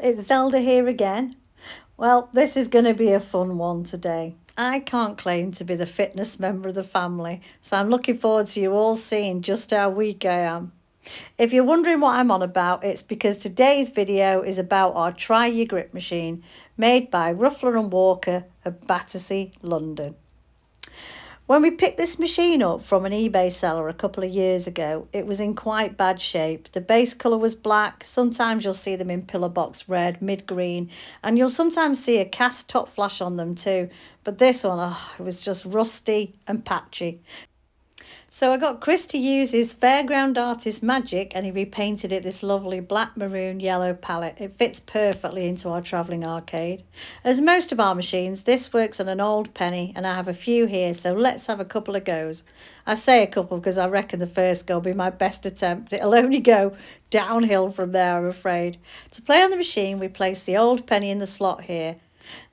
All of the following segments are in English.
it's Zelda here again. Well, this is going to be a fun one today. I can't claim to be the fitness member of the family, so I'm looking forward to you all seeing just how weak I am. If you're wondering what I'm on about, it's because today's video is about our Try Your Grip machine made by Ruffler and Walker of Battersea, London. When we picked this machine up from an eBay seller a couple of years ago, it was in quite bad shape. The base colour was black, sometimes you'll see them in pillar box red, mid green, and you'll sometimes see a cast top flash on them too. But this one, it was just rusty and patchy. So I got Chris to use his Fairground Artist magic and he repainted it this lovely black, maroon, yellow palette. It fits perfectly into our travelling arcade. As most of our machines, this works on an old penny and I have a few here, so let's have a couple of goes. I say a couple because I reckon the first go will be my best attempt. It'll only go downhill from there, I'm afraid. To play on the machine, we place the old penny in the slot here.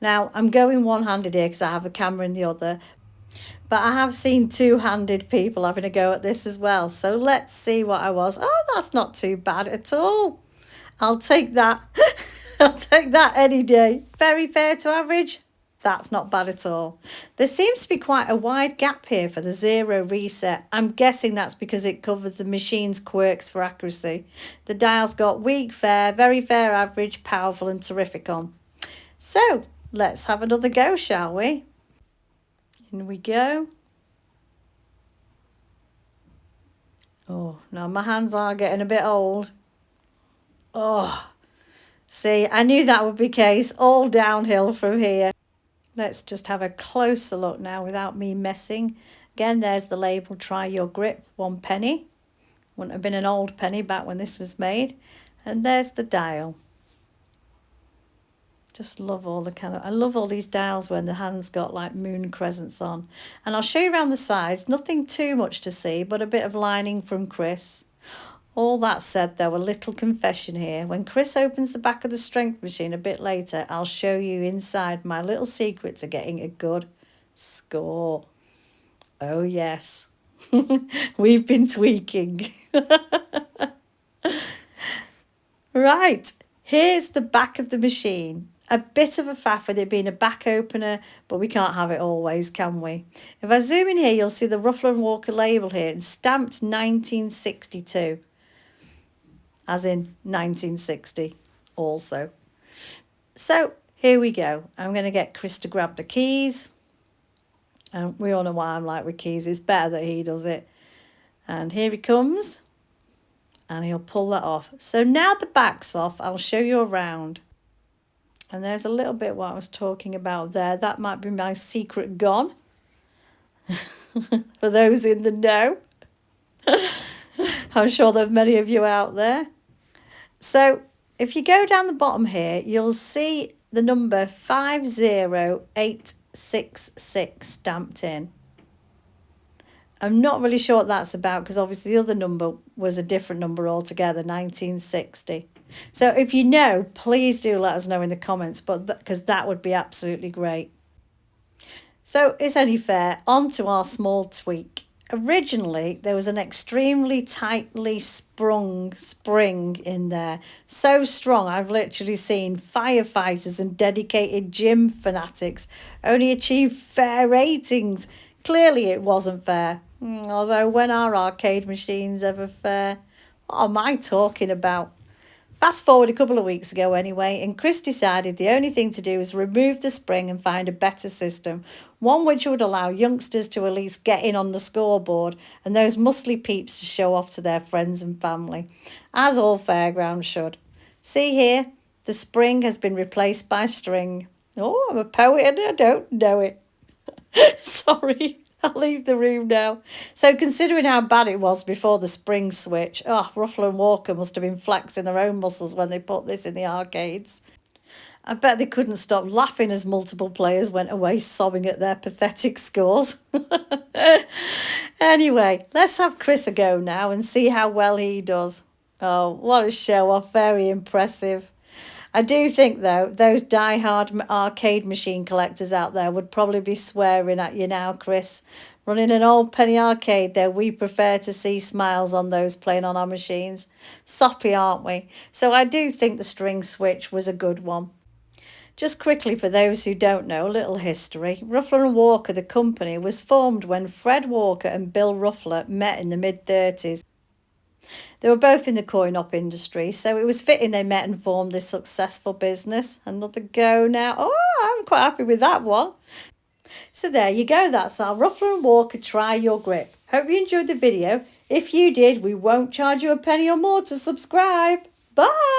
Now, I'm going one-handed here because I have a camera in the other, but I have seen two-handed people having a go at this as well. So let's see what I was. Oh, that's not too bad at all. I'll take that. I'll take that any day. Very fair to average. That's not bad at all. There seems to be quite a wide gap here for the zero reset. I'm guessing that's because it covers the machine's quirks for accuracy. The dial's got weak, fair, very fair, average, powerful and terrific on. So let's have another go, shall we? In we go. Oh, now my hands are getting a bit old. Oh, see, I knew that would be the case. All downhill from here. Let's just have a closer look now without me messing. Again, there's the label, Try Your Grip, 1 penny. Wouldn't have been an old penny back when this was made. And there's the dial. Just love all the I love all these dials when the hand's got like moon crescents on. And I'll show you around the sides. Nothing too much to see, but a bit of lining from Chris. All that said, though, a little confession here. When Chris opens the back of the strength machine a bit later, I'll show you inside my little secret to getting a good score. Oh, yes. We've been tweaking. Right, here's the back of the machine. A bit of a faff with it being a back opener, but we can't have it always, can we? If I zoom in here, you'll see the Ruffler and Walker label here. It's stamped 1962, as in 1960 also. So here we go. I'm going to get Chris to grab the keys. And we all know what I'm like with keys. It's better that he does it. And here he comes. And he'll pull that off. So now the back's off, I'll show you around. And there's a little bit what I was talking about there. That might be my secret gone. For those in the know. I'm sure there are many of you out there. So if you go down the bottom here, you'll see the number 50866 stamped in. I'm not really sure what that's about because obviously the other number was a different number altogether, 1960. So if you know, please do let us know in the comments, but because that would be absolutely great. So it's only fair. On to our small tweak. Originally, there was an extremely tightly sprung spring in there. So strong, I've literally seen firefighters and dedicated gym fanatics only achieve fair ratings. Clearly, it wasn't fair. Although, when are arcade machines ever fair? What am I talking about? Fast forward a couple of weeks ago anyway, and Chris decided the only thing to do was remove the spring and find a better system. One which would allow youngsters to at least get in on the scoreboard and those muscly peeps to show off to their friends and family. As all fairgrounds should. See here, the spring has been replaced by string. Oh, I'm a poet and I don't know it. Sorry, I'll leave the room now. So considering how bad it was before the spring switch, Ruffler and Walker must have been flexing their own muscles when they put this in the arcades. I bet they couldn't stop laughing as multiple players went away sobbing at their pathetic scores. Anyway, let's have Chris a go now and see how well he does. Oh, what a show off, very impressive. I do think, though, those die-hard arcade machine collectors out there would probably be swearing at you now, Chris. Running an old penny arcade, though, we prefer to see smiles on those playing on our machines. Soppy, aren't we? So I do think the string switch was a good one. Just quickly, for those who don't know, a little history. Ruffler and Walker, the company, was formed when Fred Walker and Bill Ruffler met in the mid-30s. They were both in the coin-op industry, so it was fitting they met and formed this successful business. Another go now. Oh, I'm quite happy with that one. So there you go, that's our Ruffler and Walker Try Your Grip. Hope you enjoyed the video. If you did, we won't charge you a penny or more to subscribe. Bye!